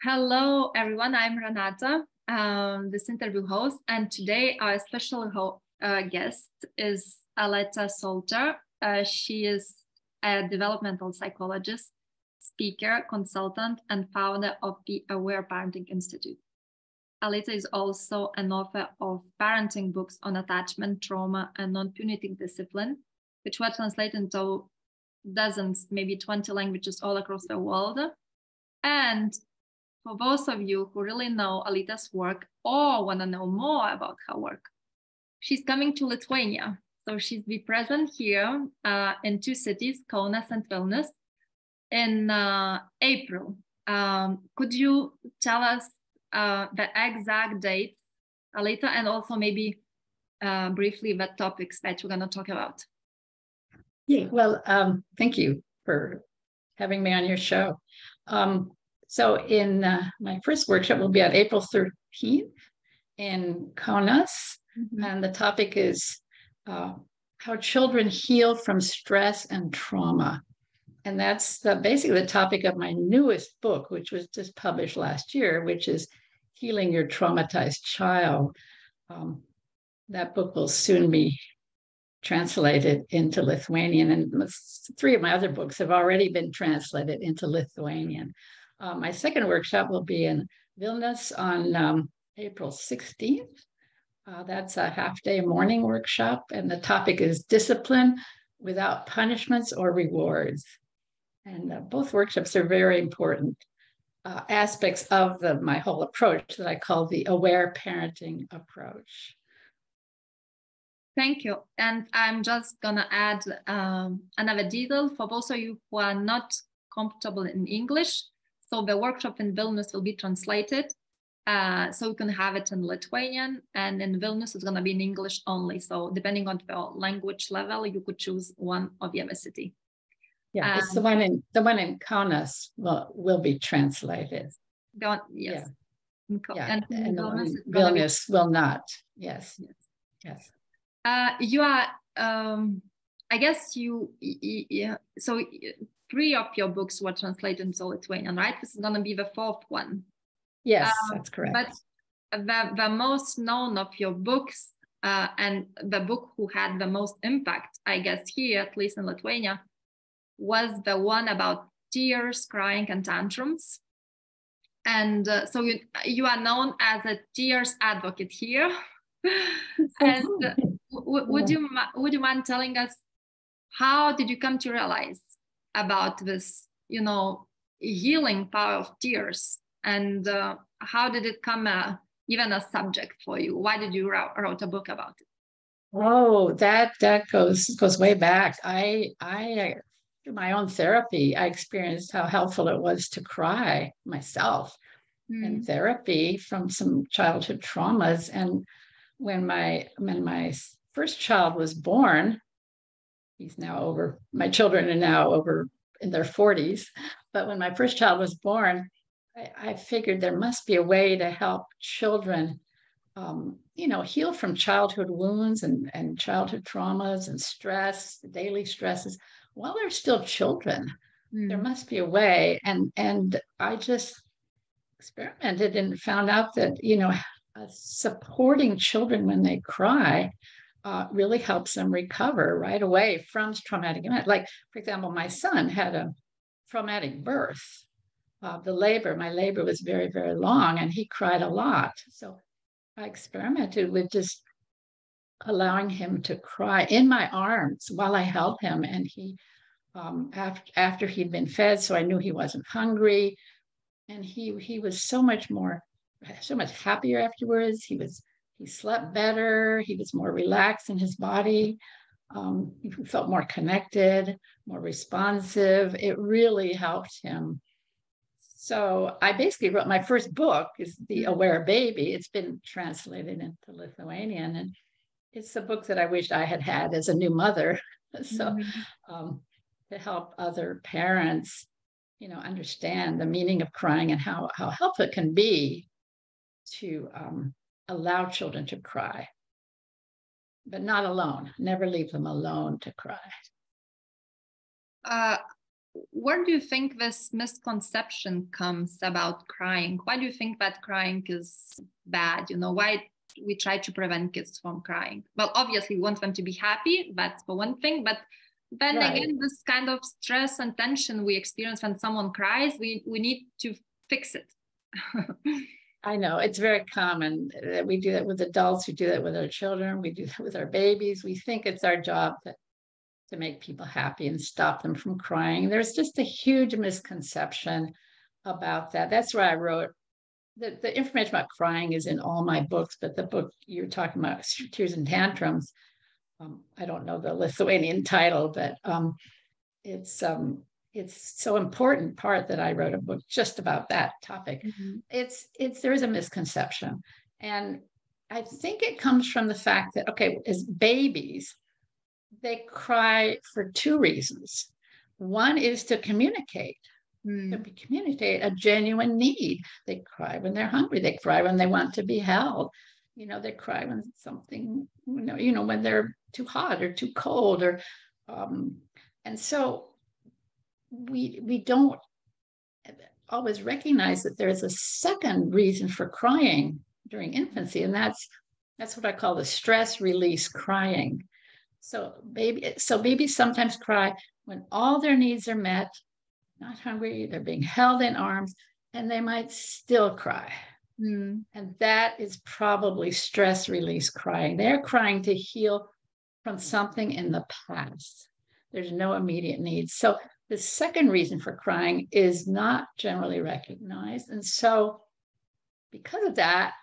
Hello, everyone. I'm Renata, this interview host, and today our special guest is Aletha Solter. She is a developmental psychologist, speaker, consultant, and founder of the Aware Parenting Institute. Aletha is also an author of parenting books on attachment, trauma, and non-punitive discipline, which were translated into dozens, maybe 20 languages all across the world. And for those of you who really know Aletha's work or want to know more about her work, she's coming to Lithuania. So she's be present here in two cities, Kaunas and Vilnius, in April. Could you tell us the exact dates, Aletha, and also maybe briefly the topics that you're going to talk about? Yeah, well, thank you for having me on your show. So in my first workshop will be on April 13th in Kaunas. Mm-hmm. And the topic is how children heal from stress and trauma. And that's basically the topic of my newest book, which was just published last year, which is Healing Your Traumatized Child. That book will soon be translated into Lithuanian, and 3 of my other books have already been translated into Lithuanian. My second workshop will be in Vilnius on April 16th. That's a half-day morning workshop, and the topic is discipline without punishments or rewards. And both workshops are very important aspects of my whole approach that I call the aware parenting approach. Thank you. And I'm just going to add another detail for those of you who are not comfortable in English. So the workshop in Vilnius will be translated. So you can have it in Lithuanian, and in Vilnius it's going to be in English only. So depending on the language level, you could choose one of the other city. Yeah, it's the one in Kaunas will be translated. Yes. Yeah. And Vilnius will not. Yes. You are, I guess so 3 of your books were translated into Lithuanian, right? This is going to be the 4th one. Yes, that's correct. But the most known of your books and the book who had the most impact, I guess here, at least in Lithuania, was the one about tears, crying, and tantrums. And so you are known as a tears advocate here. And would you mind telling us, how did you come to realize about this, healing power of tears, and how did it come even a subject for you? Why did you wrote a book about it? Oh, that goes way back. I through my own therapy, I experienced how helpful it was to cry myself in therapy from some childhood traumas. And when my first child was born, my children are now over in their 40s, but when my first child was born, I figured there must be a way to help children, heal from childhood wounds and childhood traumas and stress, daily stresses, while they're still children. There must be a way. And I just experimented and found out that, supporting children when they cry really helps them recover right away from traumatic events. Like, for example, my son had a traumatic birth. My labor was very, very long, and he cried a lot. So I experimented with just allowing him to cry in my arms while I held him. And he, after he'd been fed, so I knew he wasn't hungry. And he was so much happier afterwards. He slept better. He was more relaxed in his body. He felt more connected, more responsive. It really helped him. So I basically wrote my first book, is The Aware Baby. It's been translated into Lithuanian, and it's a book that I wished I had as a new mother. So to help other parents, understand the meaning of crying and how helpful it can be to allow children to cry, but not alone. Never leave them alone to cry. where do you think this misconception comes about crying? Why do you think that crying is bad? Why we try to prevent kids from crying? Well, obviously we want them to be happy, that's for one thing, but then again, this kind of stress and tension we experience when someone cries, we need to fix it. I know it's very common that we do that with adults, we do that with our children, we do that with our babies. We think it's our job to make people happy and stop them from crying. There's just a huge misconception about that. That's why I wrote the information about crying is in all my books, but the book you're talking about, Tears and Tantrums, I don't know the Lithuanian title, but it's so important part that I wrote a book just about that topic. Mm-hmm. There is a misconception. And I think it comes from the fact that, okay, as babies, they cry for two reasons. One is to communicate, to communicate a genuine need. They cry when they're hungry. They cry when they want to be held. They cry when something, when they're too hot or too cold, or and so we don't always recognize that there's a second reason for crying during infancy, and that's what I call the stress release crying. So babies sometimes cry when all their needs are met, not hungry, they're being held in arms, and they might still cry. And that is probably stress release crying. They're crying to heal from something in the past. There's no immediate needs. So the second reason for crying is not generally recognized. And so because of that,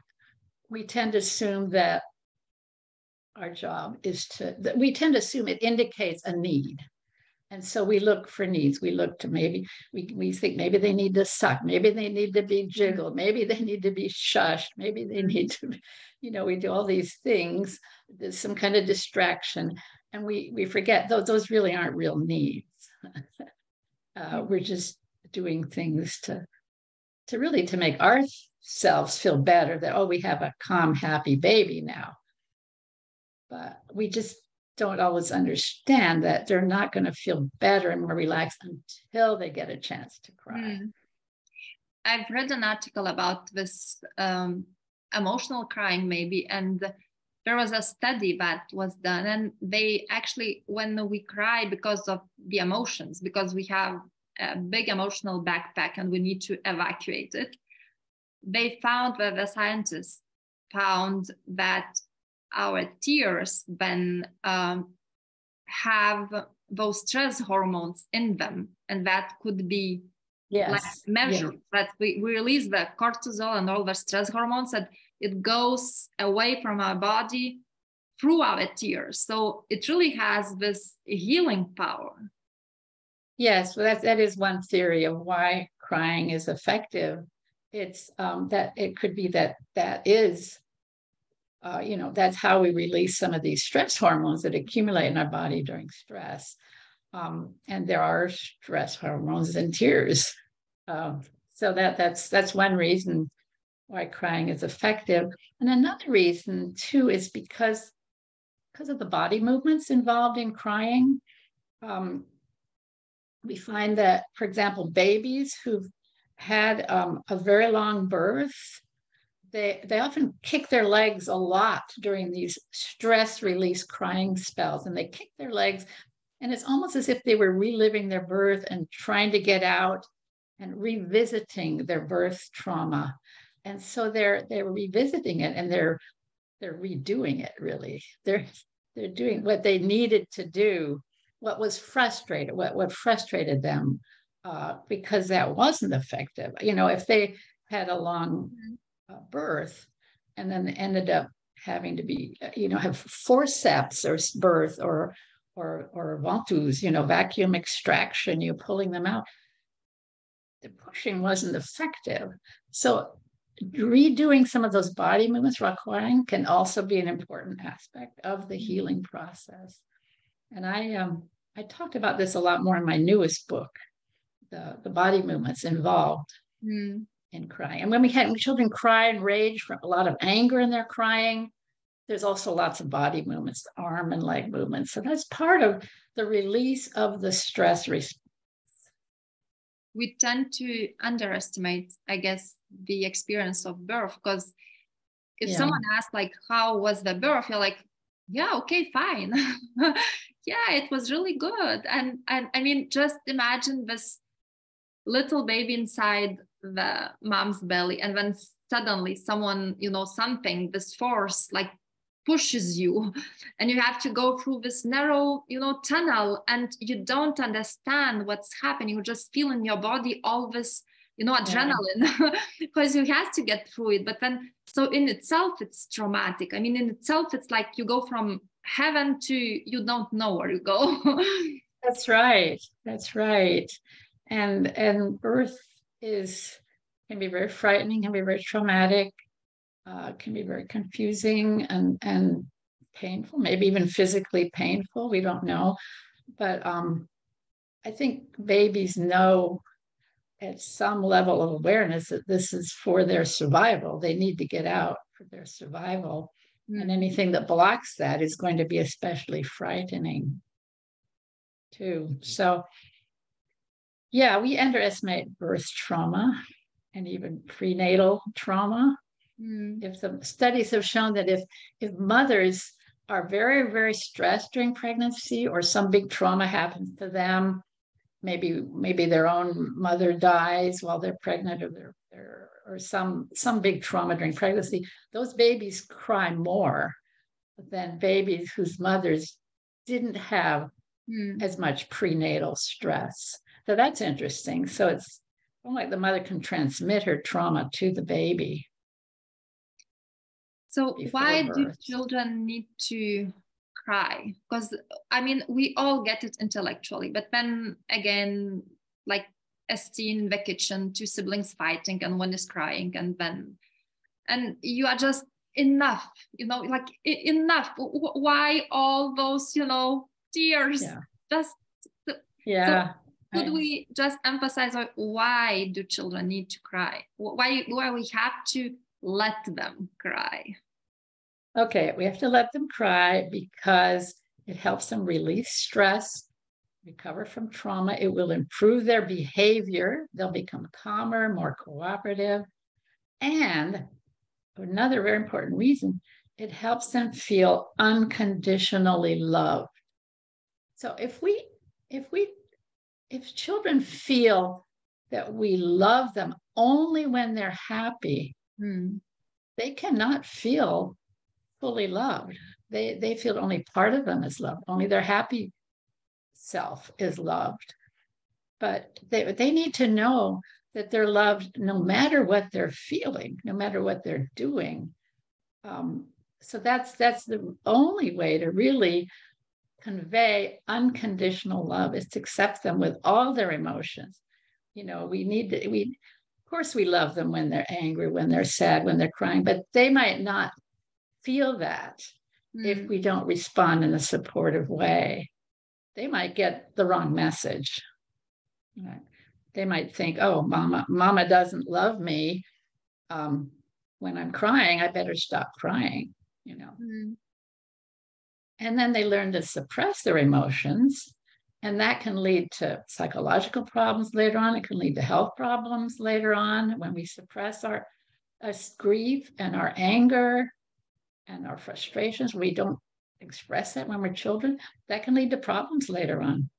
we tend to assume that our job is we tend to assume it indicates a need. And so we look for needs. We look to maybe, we think maybe they need to suck. Maybe they need to be jiggled. Maybe they need to be shushed. Maybe they need to, we do all these things. There's some kind of distraction. And we forget those really aren't real needs. We're just doing things to make ourselves feel better that, we have a calm, happy baby now. But we just don't always understand that they're not going to feel better and more relaxed until they get a chance to cry. I've read an article about this emotional crying maybe, and there was a study that was done, and they actually, when we cry because of the emotions, because we have a big emotional backpack and we need to evacuate it, they found that the scientists found that our tears then have those stress hormones in them, and that could be measured. That we release the cortisol and all the stress hormones, and it goes away from our body through our tears. So it really has this healing power. Yes, well, that is one theory of why crying is effective. It's that it could be that is that's how we release some of these stress hormones that accumulate in our body during stress. And there are stress hormones in tears. So that's one reason why crying is effective. And another reason too is because of the body movements involved in crying. We find that, for example, babies who've had a very long birth, they often kick their legs a lot during these stress release crying spells, and they kick their legs, and it's almost as if they were reliving their birth and trying to get out and revisiting their birth trauma. And so they're revisiting it, and they're redoing it. Really, they're doing what they needed to do, what was frustrated, what frustrated them, because that wasn't effective. If they had a long birth and then ended up having to be, have forceps or birth or ventouse, vacuum extraction, pulling them out, the pushing wasn't effective. So redoing some of those body movements while crying can also be an important aspect of the healing process. And I talked about this a lot more in my newest book, the body movements involved in crying. And when children cry and rage from a lot of anger in their crying, there's also lots of body movements, arm and leg movements. So that's part of the release of the stress response. we tend to underestimate, I guess, the experience of birth, because if someone asks like, how was the birth, you're like, yeah, okay, fine. Yeah, it was really good. And I mean, just imagine this little baby inside the mom's belly, and then suddenly someone, something, this force like pushes you, and you have to go through this narrow, tunnel, and you don't understand what's happening. You just feel in your body all this, adrenaline, because you have to get through it. But then, so in itself, it's traumatic. I mean, in itself, it's like you go from heaven to you don't know where you go. That's right. That's right. And birth can be very frightening, can be very traumatic, can be very confusing and painful, maybe even physically painful. We don't know. But I think babies know at some level of awareness that this is for their survival. They need to get out for their survival. And anything that blocks that is going to be especially frightening too. So yeah, we underestimate birth trauma and even prenatal trauma. If the studies have shown that if mothers are very, very stressed during pregnancy, or some big trauma happens to them, maybe their own mother dies while they're pregnant, or some big trauma during pregnancy, those babies cry more than babies whose mothers didn't have as much prenatal stress. So that's interesting. So it's like the mother can transmit her trauma to the baby. So why do children need to cry? Because I mean, we all get it intellectually, but then again, like a scene in the kitchen, two siblings fighting and one is crying, and you are just enough, like enough. Why all those, tears? Just yeah. So could we just emphasize why do children need to cry? Why we have to let them cry? Okay, we have to let them cry because it helps them release stress, recover from trauma. It will improve their behavior. They'll become calmer, more cooperative. And another very important reason, it helps them feel unconditionally loved. So if children feel that we love them only when they're happy, they cannot feel fully loved. They feel only part of them is loved. Only their happy self is loved. But they need to know that they're loved no matter what they're feeling, no matter what they're doing. So that's the only way to really convey unconditional love, is to accept them with all their emotions. Of course we love them when they're angry, when they're sad, when they're crying, but they might not feel that if we don't respond in a supportive way. They might get the wrong message. They might think, oh, mama doesn't love me. When I'm crying, I better stop crying, And then they learn to suppress their emotions, and that can lead to psychological problems later on. It can lead to health problems later on when we suppress our grief and our anger and our frustrations. We don't express that when we're children. That can lead to problems later on,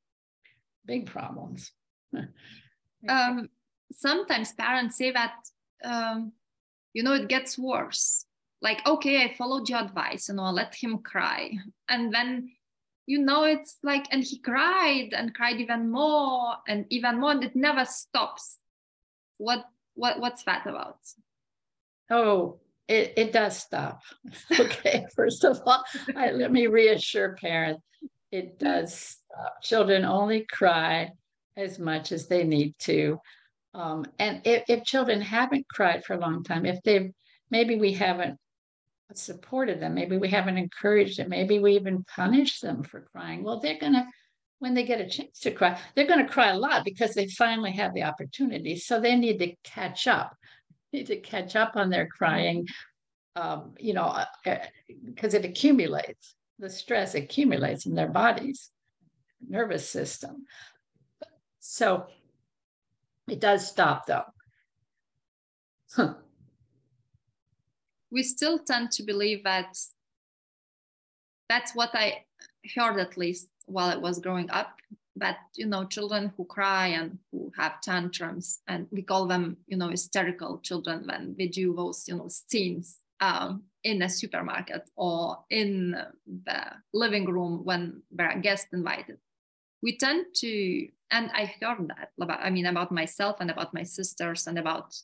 big problems. Sometimes parents say that, it gets worse. Like, okay, I followed your advice, let him cry. And then, it's like, and he cried even more, and it never stops. What's that about? Oh, it does stop. Okay, first of all, let me reassure parents, it does stop. Children only cry as much as they need to. And if children haven't cried for a long time, maybe we haven't supported them, maybe we haven't encouraged them, maybe we even punished them for crying, well, when they get a chance to cry, they're going to cry a lot because they finally have the opportunity. So they need to catch up. On their crying, because it accumulates. The stress accumulates in their bodies, nervous system. So It does stop though. We still tend to believe that that's what I heard, at least while I was growing up, that, children who cry and who have tantrums, and we call them, hysterical children when they do those, scenes in a supermarket or in the living room when there are guests invited. We tend to, and I heard that about myself and about my sisters and about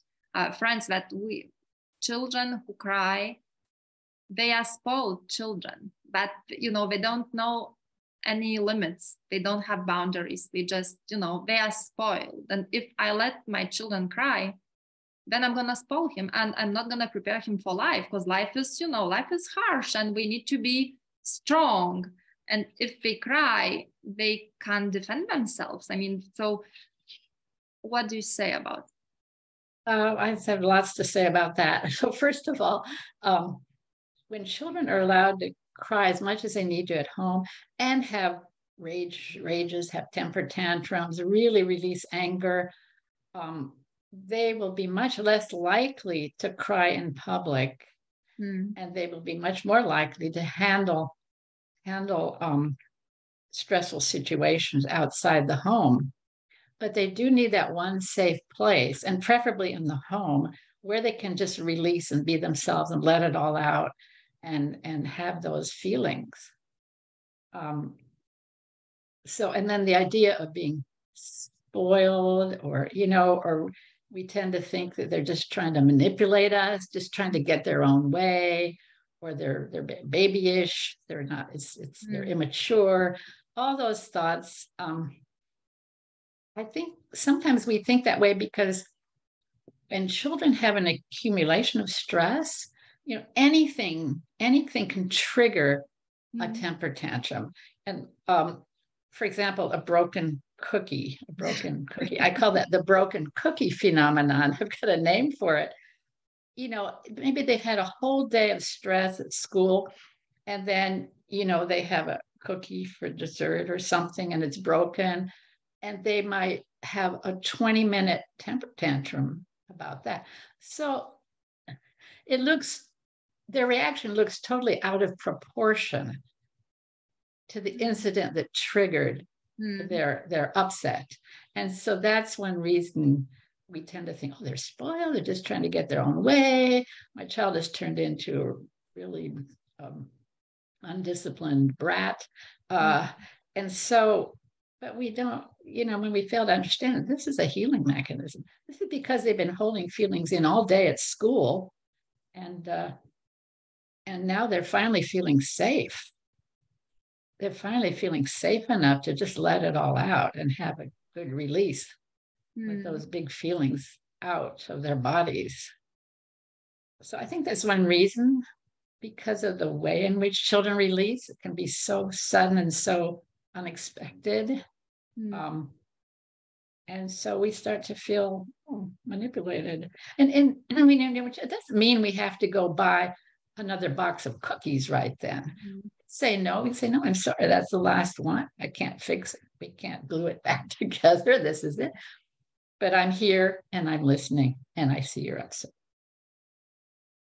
friends, that children who cry, they are spoiled children, that, they don't know any limits. They don't have boundaries. They just, they are spoiled. And if I let my children cry, then I'm going to spoil him, and I'm not going to prepare him for life, because life is harsh and we need to be strong. And if they cry, they can't defend themselves. So what do you say about it? I have lots to say about that. So first of all, when children are allowed to cry as much as they need to at home and have rages, have temper tantrums, really release anger, they will be much less likely to cry in public, and they will be much more likely to handle stressful situations outside the home. But they do need that one safe place, and preferably in the home, where they can just release and be themselves and let it all out and have those feelings. And then the idea of being spoiled, or we tend to think that they're just trying to manipulate us, just trying to get their own way, or they're babyish, they're not, they're immature, all those thoughts. I think sometimes we think that way because when children have an accumulation of stress, anything can trigger a temper tantrum. And for example, a broken cookie. I call that the broken cookie phenomenon. I've got a name for it. Maybe they've had a whole day of stress at school, and then, they have a cookie for dessert or something, and it's broken, and they might have a 20-minute temper tantrum about that. So their reaction looks totally out of proportion to the incident that triggered their upset. And so that's one reason we tend to think, oh, they're spoiled, they're just trying to get their own way. My child has turned into a really undisciplined brat. And so, but we don't, when we fail to understand, this is a healing mechanism. This is because they've been holding feelings in all day at school. And now they're finally feeling safe. They're finally feeling safe enough to just let it all out and have a good release with those big feelings out of their bodies. So I think that's one reason, because of the way in which children release. It can be so sudden and so unexpected. And so we start to feel manipulated. And it doesn't mean we have to go buy another box of cookies right then. Say no. We say, no, I'm sorry, that's the last one. I can't fix it. We can't glue it back together. This is it. But I'm here and I'm listening, and I see you're upset.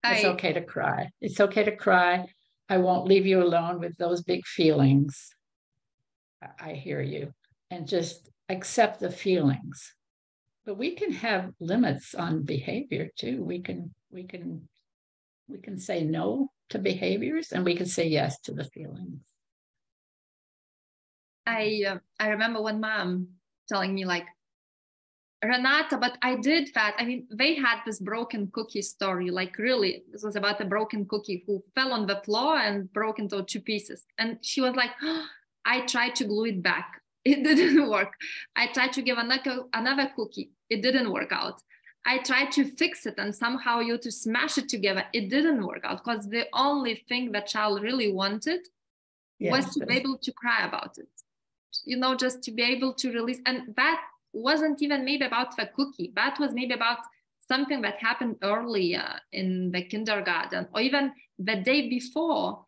It's okay to cry. It's okay to cry. I won't leave you alone with those big feelings. I hear you. And just accept the feelings. But we can have limits on behavior too. We can say no to behaviors, and we can say yes to the feelings. I remember one mom telling me, like, Renata, but I did that. They had this broken cookie story. Like, really, this was about a broken cookie who fell on the floor and broke into 2 pieces. And she was like, oh, I tried to glue it back. It didn't work. I tried to give another cookie. It didn't work out. I tried to fix it and somehow to smash it together. It didn't work out, because the only thing the child really wanted was to be able to cry about it. Just to be able to release. And that wasn't even maybe about the cookie. That was maybe about something that happened earlier in the kindergarten, or even the day before.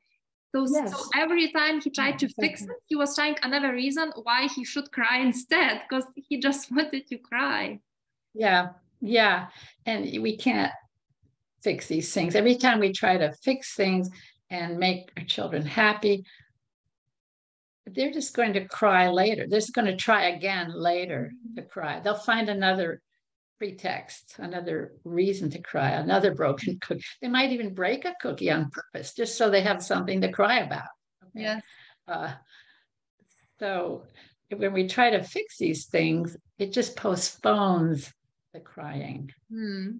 So every time he tried to fix it, he was trying another reason why he should cry instead, because he just wanted to cry. Yeah. Yeah. And we can't fix these things. Every time we try to fix things and make our children happy, they're just going to cry later. They're just going to try again later to cry. They'll find another pretext, another reason to cry, another broken cookie. They might even break a cookie on purpose just so they have something to cry about. Okay? Yes. Uh, so when we try to fix these things, it just postpones the crying. Hmm.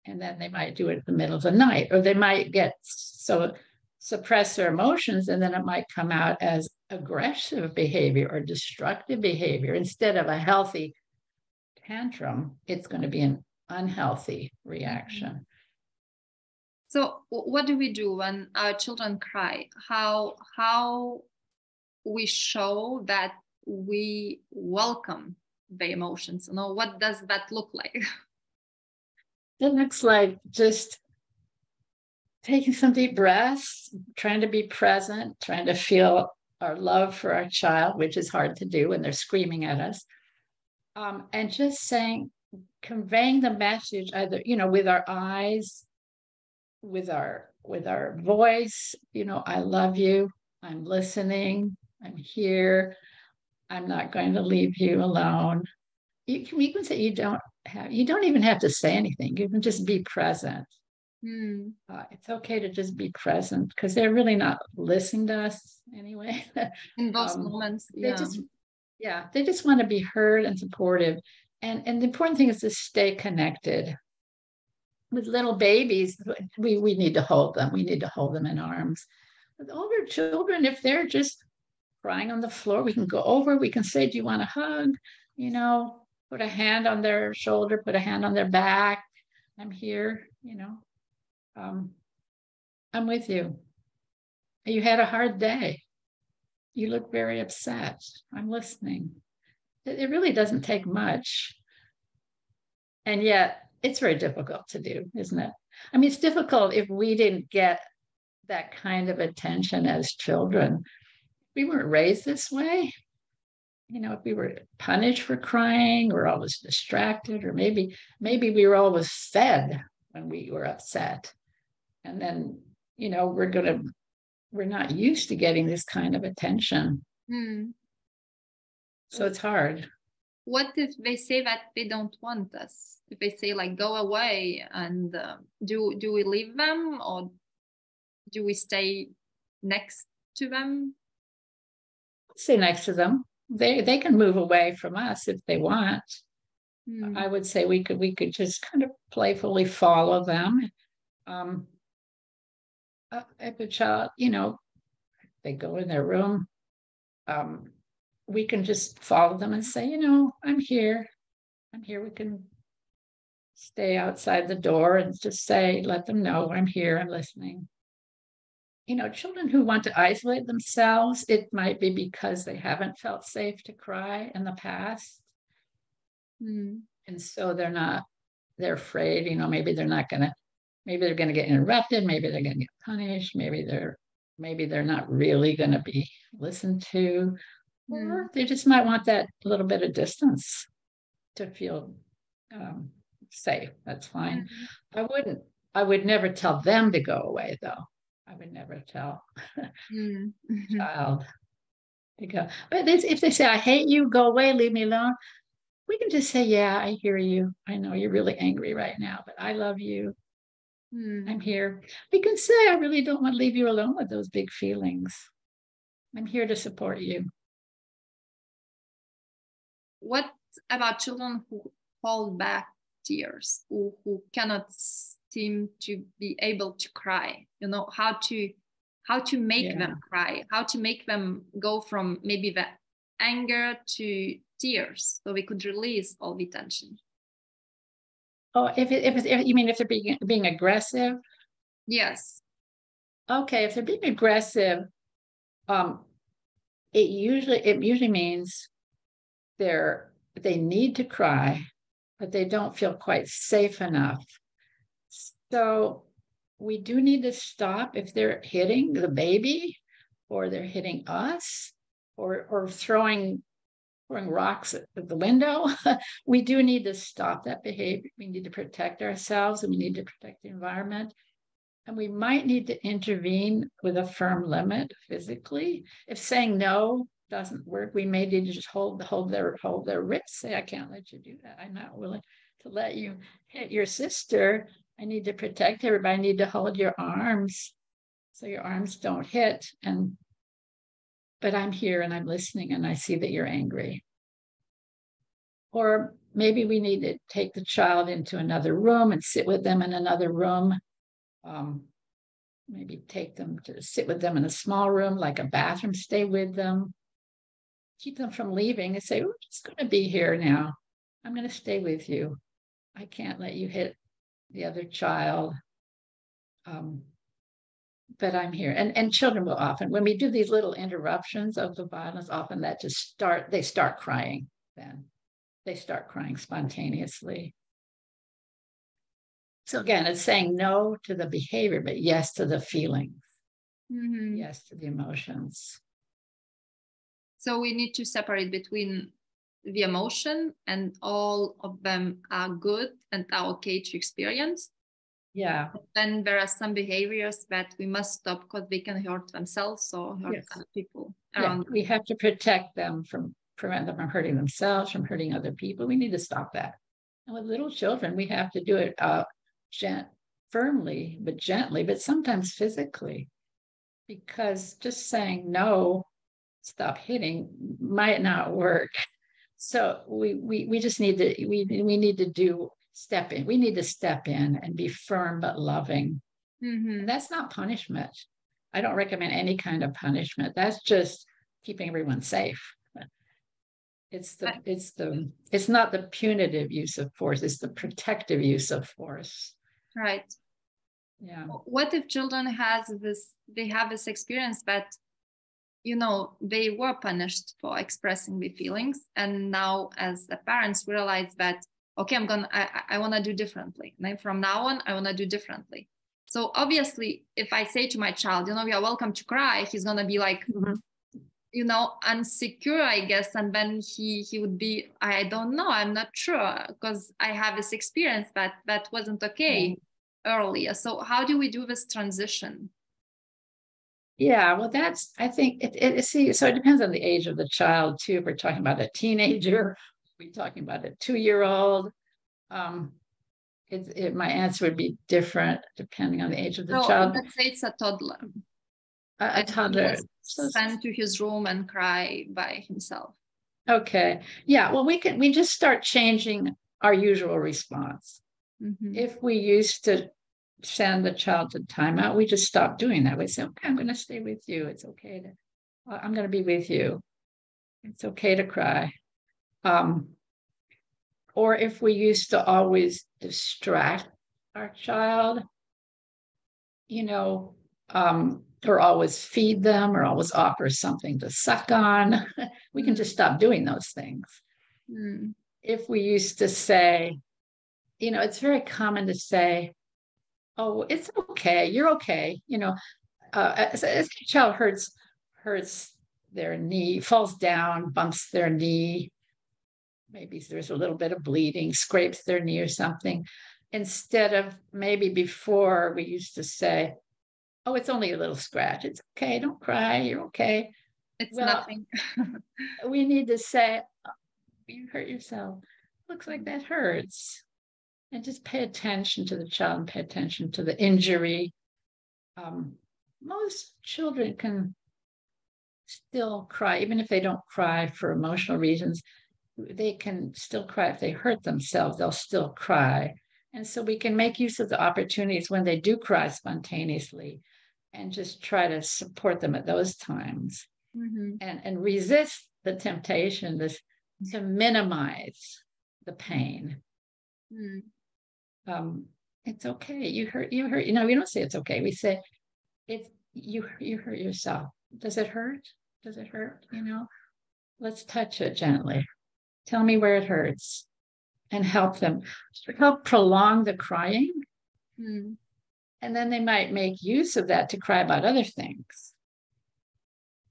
And then they might do it in the middle of the night, or they might get so suppress their emotions, and then it might come out as aggressive behavior or destructive behavior. Instead of a healthy tantrum, it's going to be an unhealthy reaction. So what do we do when our children cry? How we show that we welcome the emotions? You know, what does that look like? It looks like just taking some deep breaths, trying to be present, trying to feel our love for our child, which is hard to do when they're screaming at us. And just saying, conveying the message either, with our eyes, with our voice, I love you, I'm listening, I'm here, I'm not going to leave you alone. You can say you don't even have to say anything. You can just be present. It's okay to just be present because they're really not listening to us anyway. In those moments, they just want to be heard and supportive. And the important thing is to stay connected. With little babies, we need to hold them. We need to hold them in arms. With older children, if they're just crying on the floor, we can go over, we can say, do you want a hug? Put a hand on their shoulder, put a hand on their back. I'm here, I'm with you. You had a hard day. You look very upset. I'm listening. It really doesn't take much. And yet it's very difficult to do, isn't it? I mean, it's difficult if we didn't get that kind of attention as children. We weren't raised this way. If we were punished for crying, we're always distracted, or maybe we were always fed when we were upset. And then, we're not used to getting this kind of attention. So it's hard. What if they say that they don't want us? If they say like, go away, and do we leave them, or do we stay next to them? Stay next to them. They can move away from us if they want. I would say we could just kind of playfully follow them. If a child, they go in their room, we can just follow them and say, I'm here. We can stay outside the door and just say, let them know I'm here, I'm listening. Children who want to isolate themselves, it might be because they haven't felt safe to cry in the past. And so they're afraid, maybe they're going to get interrupted. Maybe they're going to get punished. Maybe they're not really going to be listened to. Or they just might want that little bit of distance to feel safe. That's fine. I would never tell them to go away, though. I would never tell a child to go. But if they say, I hate you, go away, leave me alone, we can just say, yeah, I hear you. I know you're really angry right now, but I love you. I'm here. We can say, I really don't want to leave you alone with those big feelings. I'm here to support you. What about children who hold back tears, who cannot seem to be able to cry? How to make them cry, how to make them go from maybe the anger to tears, so we could release all the tension. Oh, if you mean if they're being aggressive? Yes. Okay, if they're being aggressive, it usually means they need to cry, but they don't feel quite safe enough. So we do need to stop if they're hitting the baby, or they're hitting us, or throwing throwing rocks at the window. We do need to stop that behavior. We need to protect ourselves, and we need to protect the environment. And we might need to intervene with a firm limit physically. If saying no doesn't work, we may need to just hold their wrists, say, I can't let you do that. I'm not willing to let you hit your sister. I need to protect everybody. I need to hold your arms so your arms don't hit. But I'm here and I'm listening and I see that you're angry. Or maybe we need to take the child into another room and sit with them in another room. Maybe take them to sit with them in a small room, like a bathroom, stay with them, keep them from leaving and say, we're just going to be here now. I'm going to stay with you. I can't let you hit the other child. But I'm here. And children will often, when we do these little interruptions of the violence, often they start crying then. They start crying spontaneously. So again, it's saying no to the behavior, but yes to the feelings. Mm-hmm. Yes to the emotions. So we need to separate between the emotion, and all of them are good and are okay to experience. Yeah. But then there are some behaviors that we must stop because they can hurt themselves or hurt other people around them. We have to protect them, prevent them from hurting themselves, from hurting other people. We need to stop that. And with little children, we have to do it firmly, but gently, but sometimes physically, because just saying no, stop hitting, might not work. So we just need to we need to step in. We need to step in and be firm but loving. Mm-hmm. And that's not punishment. I don't recommend any kind of punishment. That's just keeping everyone safe. It's not the punitive use of force. It's the protective use of force. Right. Yeah. What if children have this experience that, they were punished for expressing the feelings, and now as the parents realize that, okay, I want to do differently. And from now on, I want to do differently. So obviously, if I say to my child, you are welcome to cry, he's going to be like, mm-hmm. Unsecure, I guess. And then he would be, I don't know, I'm not sure, because I have this experience that wasn't okay earlier. So how do we do this transition? Yeah, well, I think so it depends on the age of the child too. If we're talking about a teenager, we're talking about a 2-year-old. My answer would be different depending on the age of the child. Let's say it's a toddler. A toddler sent to his room and cry by himself. Okay. Yeah. Well, we just start changing our usual response. Mm-hmm. If we used to send the child to timeout, we just stop doing that. We say, okay, I'm going to stay with you. It's okay I'm going to be with you. It's okay to cry. Or if we used to always distract our child, or always feed them, or always offer something to suck on, we can just stop doing those things. Mm. If we used to say, it's very common to say, oh, it's okay, you're okay. As a child hurts their knee, falls down, bumps their knee, maybe there's a little bit of bleeding, scrapes their knee or something. Instead of maybe before we used to say, oh, it's only a little scratch. It's okay. Don't cry. You're okay. It's nothing. We need to say, oh, you hurt yourself. Looks like that hurts. And just pay attention to the child and pay attention to the injury. Most children can still cry, even if they don't cry for emotional reasons. They can still cry if they hurt themselves. They'll still cry. And so we can make use of the opportunities when they do cry spontaneously and just try to support them at those times. Mm-hmm. and resist the temptation to minimize the pain. Mm. It's okay. You hurt. We don't say it's okay. We say you hurt yourself. Does it hurt? Does it hurt? Let's touch it gently. Tell me where it hurts. And help them, help prolong the crying. Mm. And then they might make use of that to cry about other things.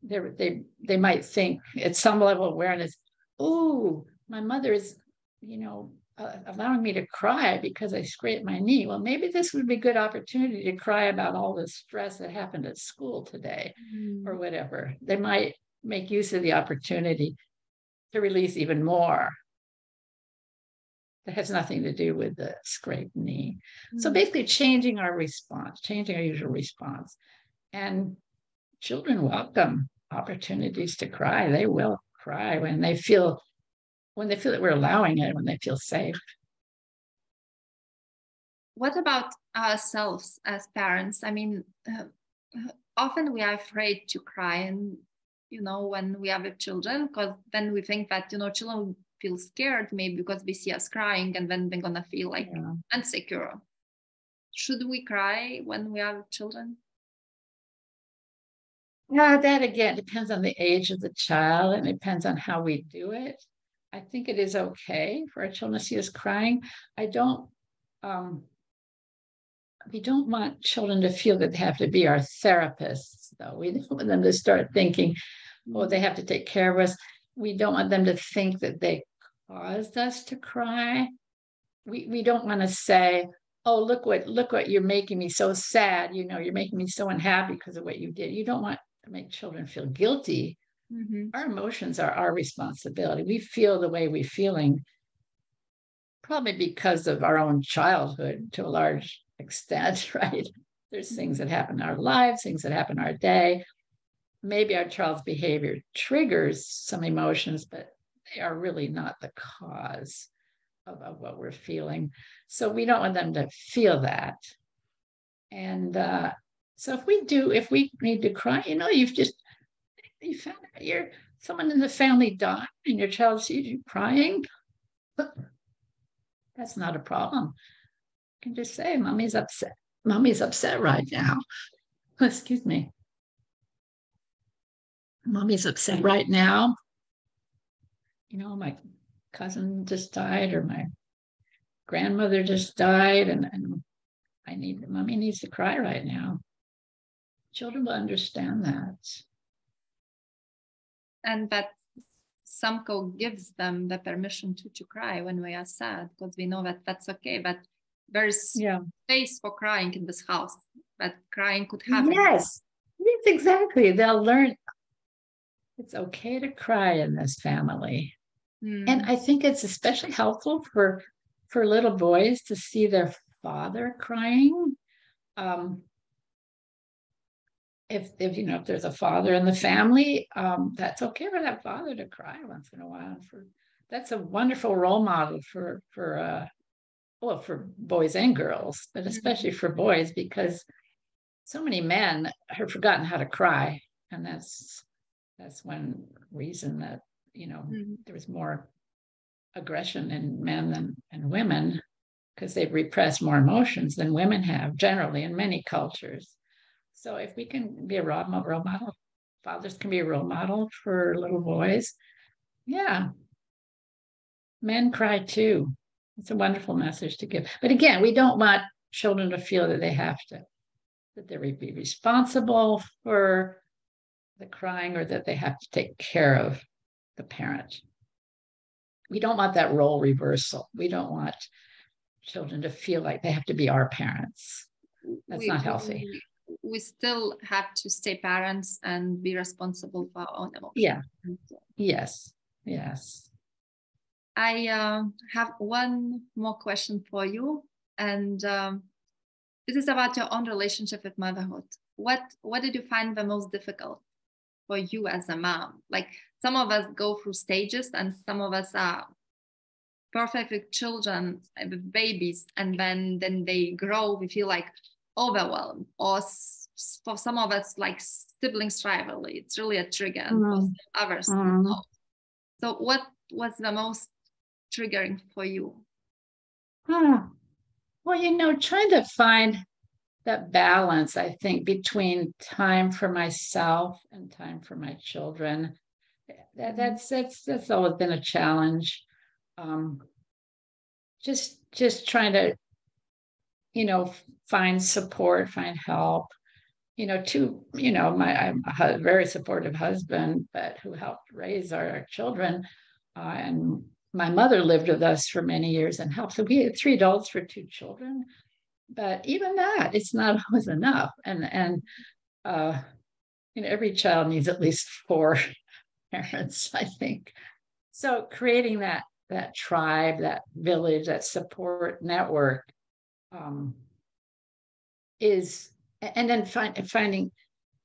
They might think at some level of awareness, oh, my mother is, allowing me to cry because I scraped my knee. Well, maybe this would be a good opportunity to cry about all the stress that happened at school today or whatever. They might make use of the opportunity to release even more. That has nothing to do with the scraped knee. So basically changing our response, changing our usual response. And children welcome opportunities to cry. They will cry when they feel that we're allowing it, when they feel safe. What about ourselves as parents? I mean, often we are afraid to cry, and when we are with children, because then we think that children feel scared maybe because we see us crying, and then they're gonna feel like insecure. Should we cry when we are with children? That again depends on the age of the child, and it depends on how we do it. I think it is okay for our children to see us crying. We don't want children to feel that they have to be our therapists, though. We don't want them to start thinking, oh, they have to take care of us. We don't want them to think that they caused us to cry. We don't want to say, oh, look what you're making me so sad. You're making me so unhappy because of what you did. You don't want to make children feel guilty. Our emotions are our responsibility. We feel the way we're feeling, probably because of our own childhood to a large extent, right? There's things that happen in our lives, things that happen in our day. Maybe our child's behavior triggers some emotions, but they are really not the cause of what we're feeling. So we don't want them to feel that. And so if we need to cry, you found out someone in the family died and your child sees you crying, that's not a problem. You can just say, Mommy's upset. Mommy's upset right now. Excuse me. Mommy's upset right now. My cousin just died, or my grandmother just died, and Mommy needs to cry right now. Children will understand that. And that somehow gives them the permission to cry when we are sad, because we know that that's okay, but there's space for crying in this house, that crying could happen. Yes, exactly. They'll learn it's okay to cry in this family. And I think it's especially helpful for little boys to see their father crying. If there's a father in the family, that's okay for that father to cry once in a while. That's a wonderful role model for boys and girls, but especially for boys, because so many men have forgotten how to cry, and that's one reason that there was more aggression in men than in women, because they've repressed more emotions than women have generally in many cultures. So if we can be a role model, fathers can be a role model for little boys. Yeah. Men cry too. It's a wonderful message to give. But again, we don't want children to feel that they have to, that they would be responsible for the crying, or that they have to take care of the parent. We don't want that role reversal. We don't want children to feel like they have to be our parents. That's not healthy. We still have to stay parents and be responsible for our own emotions. Yeah. Yes. I have one more question for you, and this is about your own relationship with motherhood. What did you find the most difficult for you as a mom? Like, some of us go through stages, and some of us are perfect with children, with babies, and then they grow, we feel like overwhelmed, or for some of us, like siblings rivalry, it's really a trigger, and for some others no. So what was the most triggering for you? Well, trying to find that balance, I think, between time for myself and time for my children. That's always been a challenge. Just trying to, find support, find help. I'm a very supportive husband, but who helped raise our children. And my mother lived with us for many years and helped. So we had 3 adults for 2 children. But even that, it's not always enough. And every child needs at least 4 parents, I think. So creating that tribe, that village, that support network is, and then finding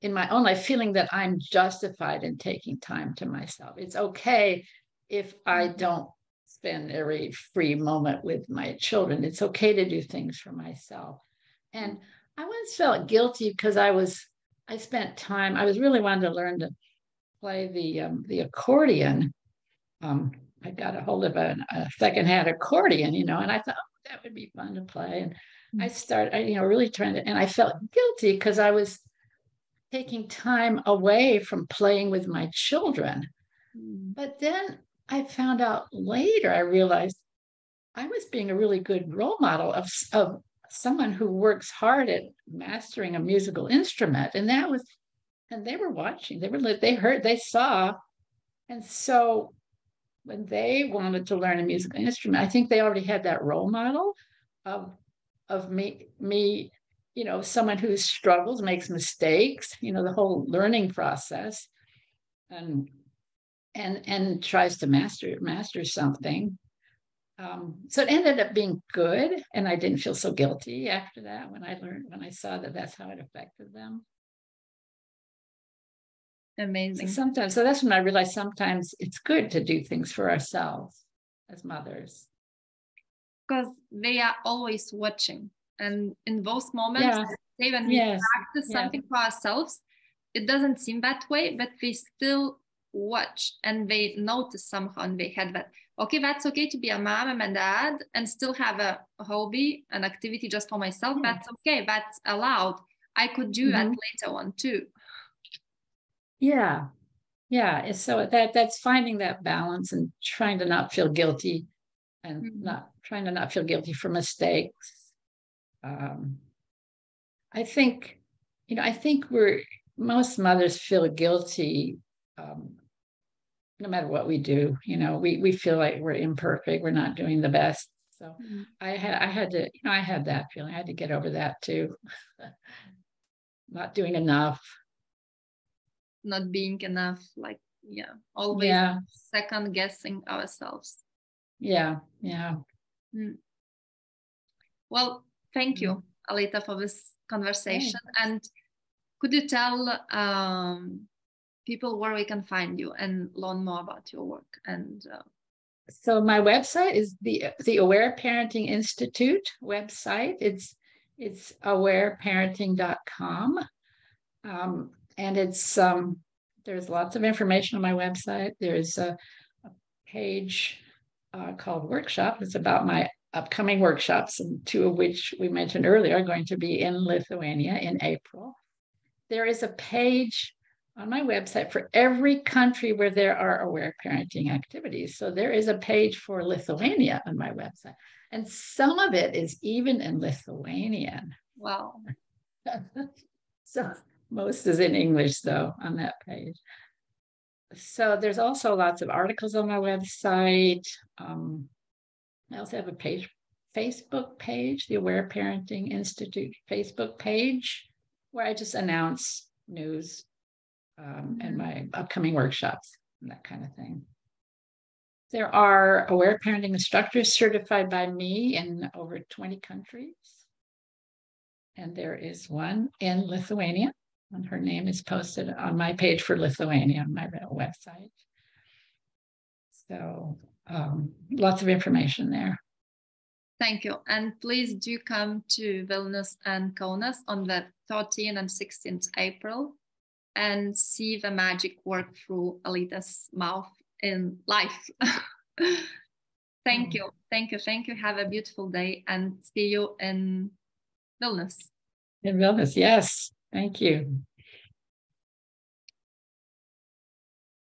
in my own life, feeling that I'm justified in taking time to myself. It's okay if I don't spend every free moment with my children. It's okay to do things for myself. And I once felt guilty because I spent time, I was really wanting to learn to play the accordion. I got a hold of a secondhand accordion, and I thought, oh, that would be fun to play. And I started, really trying to, and I felt guilty because I was taking time away from playing with my children. But then I found out later, I realized I was being a really good role model of someone who works hard at mastering a musical instrument. And they were watching, they heard, they saw. And so when they wanted to learn a musical instrument, I think they already had that role model of me, someone who struggles, makes mistakes, the whole learning process, and tries to master something. So it ended up being good, and I didn't feel so guilty after that when I saw that that's how it affected them. Amazing. So that's when I realized sometimes it's good to do things for ourselves as mothers. Because they are always watching. And in those moments, when we practice something for ourselves, it doesn't seem that way, but we still watch and they notice somehow in their head that, okay, that's okay to be a mom and dad and still have a hobby, an activity just for myself. That's okay. That's allowed. I could do that later on too. Yeah. So that's finding that balance and trying to not feel guilty and trying to not feel guilty for mistakes. I think most mothers feel guilty no matter what we do. We feel like we're imperfect, we're not doing the best. So I had that feeling. I had to get over that too. Not doing enough. Not being enough, always second guessing ourselves. Well, thank you, Aletha, for this conversation. And could you tell people where we can find you and learn more about your work? And so my website is the Aware Parenting Institute website. It's awareparenting.com. And it's there's lots of information on my website. There's a page called Workshop. It's about my upcoming workshops, and 2 of which we mentioned earlier are going to be in Lithuania in April. There is a page on my website for every country where there are aware parenting activities. So there is a page for Lithuania on my website, and some of it is even in Lithuanian. Wow. So most is in English, though, on that page. So there's also lots of articles on my website. I also have a Facebook page, the Aware Parenting Institute Facebook page, where I just announce news and my upcoming workshops and that kind of thing. There are aware parenting instructors certified by me in over 20 countries. And there is one in Lithuania, and her name is posted on my page for Lithuania on my website. So lots of information there. Thank you. And please do come to Vilnius and Kaunas on the 13th and 16th April and see the magic work through Aletha's mouth in life. Thank you. Have a beautiful day and see you in Vilnius. In Vilnius, yes. Thank you.